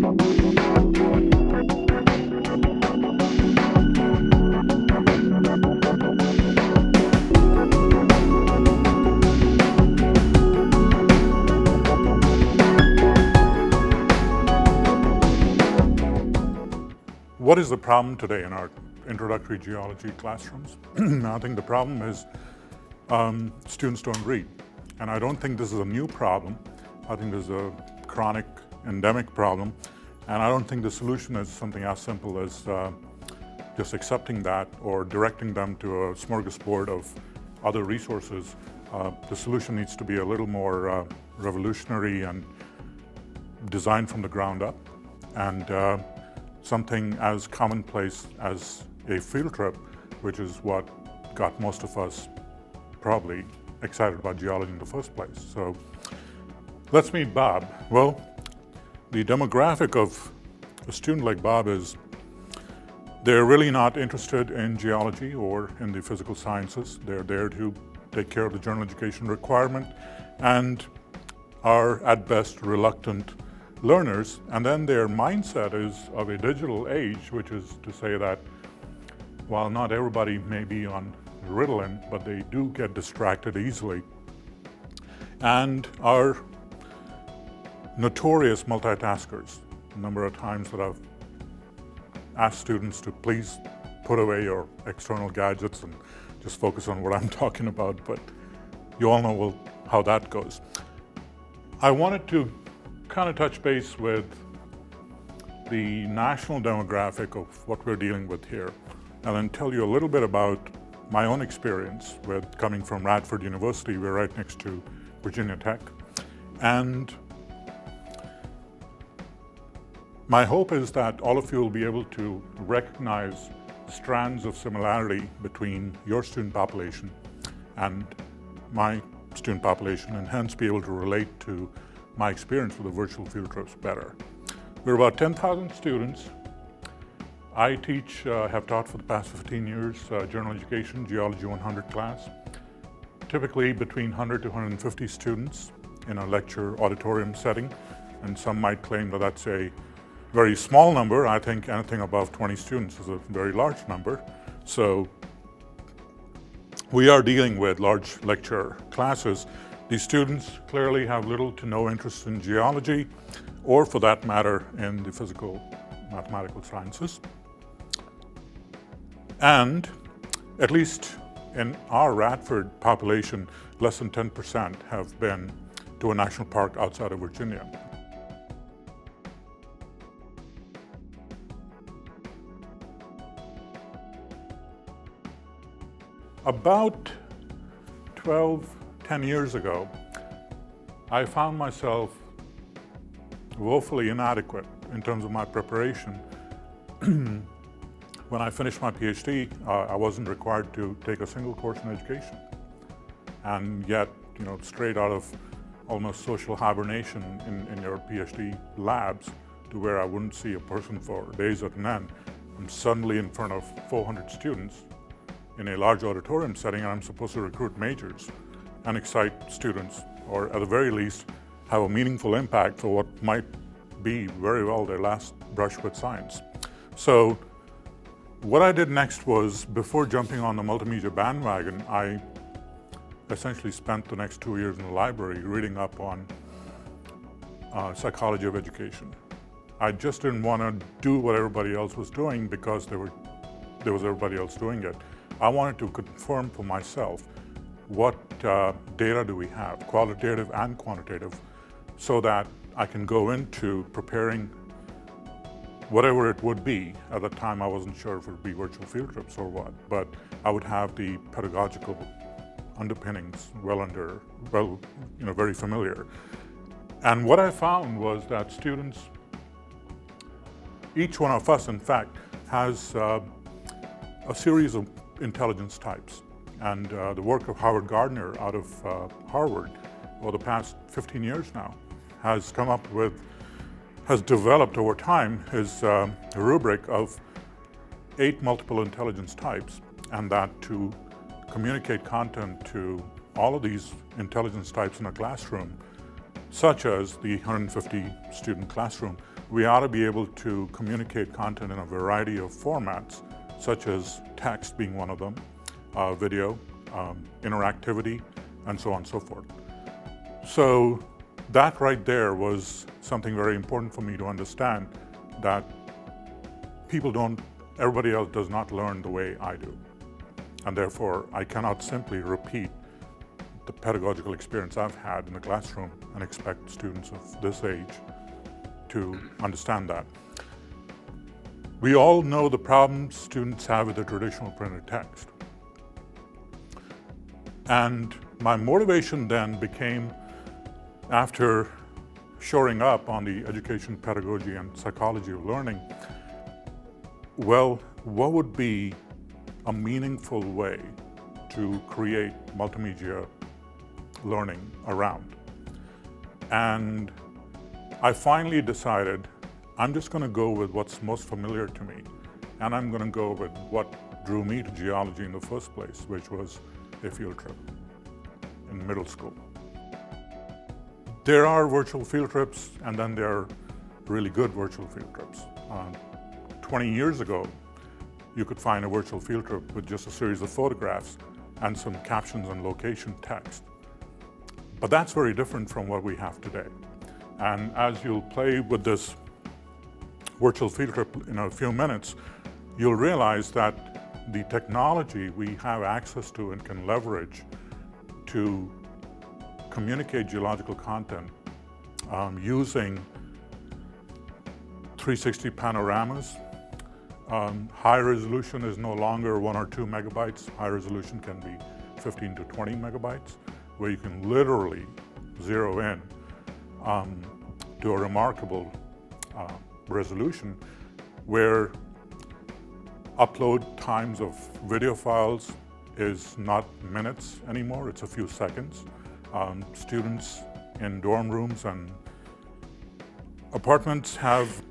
What is the problem today in our introductory geology classrooms? I think the problem is students don't read. And I don't think this is a new problem. I think this is a chronic, endemic problem. And I don't think the solution is something as simple as just accepting that or directing them to a smorgasbord of other resources. The solution needs to be a little more revolutionary and designed from the ground up. And something as commonplace as a field trip, which is what got most of us probably excited about geology in the first place. So let's meet Bob. Well, the demographic of a student like Bob is they're really not interested in geology or in the physical sciences. They're there to take care of the general education requirement and are at best reluctant learners, and then their mindset is of a digital age, which is to say that while not everybody may be on Ritalin, but they do get distracted easily and are notorious multitaskers. A number of times that I've asked students to please put away your external gadgets and just focus on what I'm talking about, but you all know how that goes. I wanted to kind of touch base with the national demographic of what we're dealing with here, and then tell you a little bit about my own experience with coming from Radford University. We're right next to Virginia Tech. And my hope is that all of you will be able to recognize strands of similarity between your student population and my student population, and hence be able to relate to my experience with the virtual field trips better. We're about 10,000 students. I have taught for the past 15 years general education, Geology 100 class, typically between 100 to 150 students in a lecture auditorium setting, and some might claim that that's a very small number. I think anything above 20 students is a very large number. So we are dealing with large lecture classes. These students clearly have little to no interest in geology, or for that matter, in the physical mathematical sciences. And at least in our Radford population, less than 10% have been to a national park outside of Virginia. About 10 years ago, I found myself woefully inadequate in terms of my preparation. When I finished my PhD, I wasn't required to take a single course in education. And yet, straight out of almost social hibernation in your PhD labs, to where I wouldn't see a person for days at an end, I'm suddenly in front of 400 students in a large auditorium setting, and I'm supposed to recruit majors and excite students, or at the very least, have a meaningful impact for what might be very well their last brush with science. So what I did next was, before jumping on the multimedia bandwagon, I essentially spent the next 2 years in the library reading up on psychology of education. I just didn't want to do what everybody else was doing because there was everybody else doing it. I wanted to confirm for myself what data do we have, qualitative and quantitative, so that I can go into preparing whatever it would be. At the time, I wasn't sure if it would be virtual field trips or what, but I would have the pedagogical underpinnings very familiar. And what I found was that students, each one of us, in fact, has a series of intelligence types. And the work of Howard Gardner out of Harvard over the past 15 years now has developed over time his rubric of 8 multiple intelligence types, and that to communicate content to all of these intelligence types in a classroom, such as the 150 student classroom, we ought to be able to communicate content in a variety of formats, such as text being one of them, video, interactivity, and so on and so forth. So that right there was something very important for me to understand, that everybody else does not learn the way I do. And therefore, I cannot simply repeat the pedagogical experience I've had in the classroom and expect students of this age to understand that. We all know the problems students have with the traditional printed text. And my motivation then became, after shoring up on the education, pedagogy, and psychology of learning, well, what would be a meaningful way to create multimedia learning around? And I finally decided I'm just going to go with what's most familiar to me, and I'm going to go with what drew me to geology in the first place, which was a field trip in middle school. There are virtual field trips, and then there are really good virtual field trips. 20 years ago, you could find a virtual field trip with just a series of photographs and some captions and location text. But that's very different from what we have today. And as you'll play with this virtual field trip in a few minutes, you'll realize that the technology we have access to and can leverage to communicate geological content using 360 panoramas. High resolution is no longer 1 or 2 megabytes. High resolution can be 15 to 20 megabytes, where you can literally zero in to a remarkable resolution, where upload times of video files is not minutes anymore, it's a few seconds. Students in dorm rooms and apartments have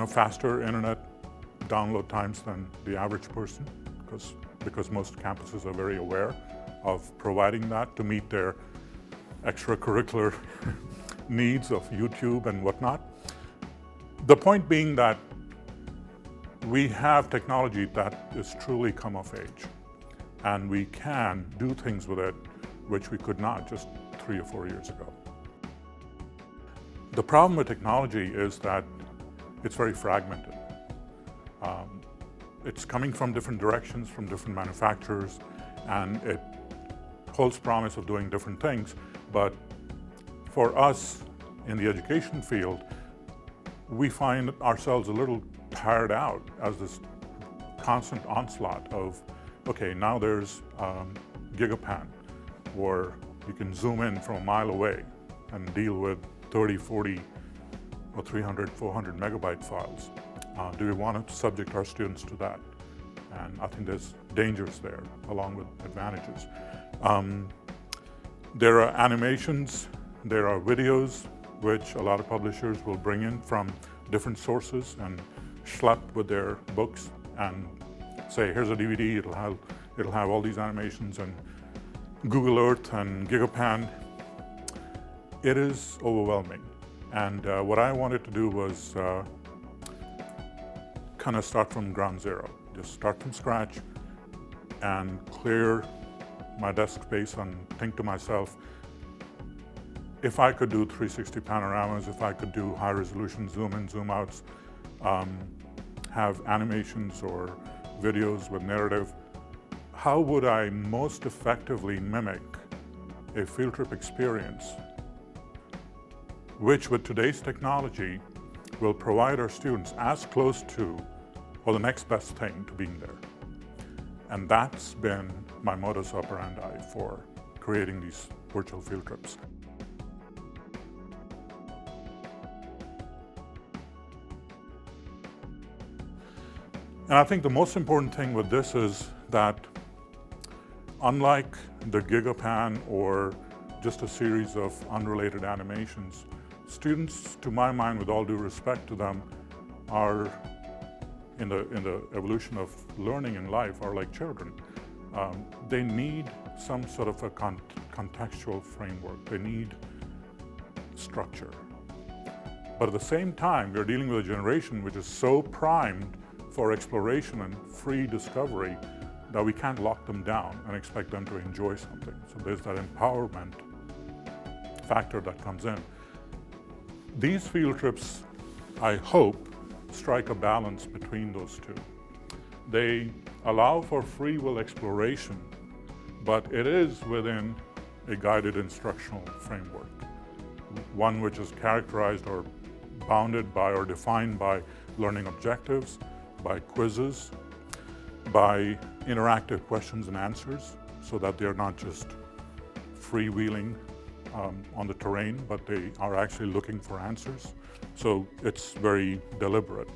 faster internet download times than the average person, because most campuses are very aware of providing that to meet their extracurricular needs of YouTube and whatnot. The point being that we have technology that is truly come of age, and we can do things with it which we could not just 3 or 4 years ago. The problem with technology is that it's very fragmented. It's coming from different directions, from different manufacturers, and it holds promise of doing different things. But for us in the education field, we find ourselves a little tired out as this constant onslaught of, okay, now there's Gigapan, where you can zoom in from a mile away and deal with 30, 40, or 300, 400 megabyte files. Do we want to subject our students to that? And I think there's dangers there, along with advantages. There are animations, there are videos, which a lot of publishers will bring in from different sources and schlep with their books and say, here's a DVD, it'll have all these animations and Google Earth and Gigapan. It is overwhelming. And what I wanted to do was kind of start from ground zero. Just start from scratch and clear my desk space and think to myself, if I could do 360 panoramas, if I could do high resolution zoom in, zoom outs, have animations or videos with narrative, how would I most effectively mimic a field trip experience, which with today's technology will provide our students as close to, or the next best thing to being there. And that's been my modus operandi for creating these virtual field trips. And I think the most important thing with this is that unlike the Gigapan or just a series of unrelated animations, students, to my mind, with all due respect to them, are in the evolution of learning in life are like children. They need some sort of a contextual framework. They need structure. But at the same time, we're dealing with a generation which is so primed for exploration and free discovery that we can't lock them down and expect them to enjoy something. So there's that empowerment factor that comes in. These field trips, I hope, strike a balance between those two. They allow for free will exploration, but it is within a guided instructional framework, one which is characterized or bounded by or defined by learning objectives, by quizzes, by interactive questions and answers, so that they're not just freewheeling on the terrain, but they are actually looking for answers. So it's very deliberate.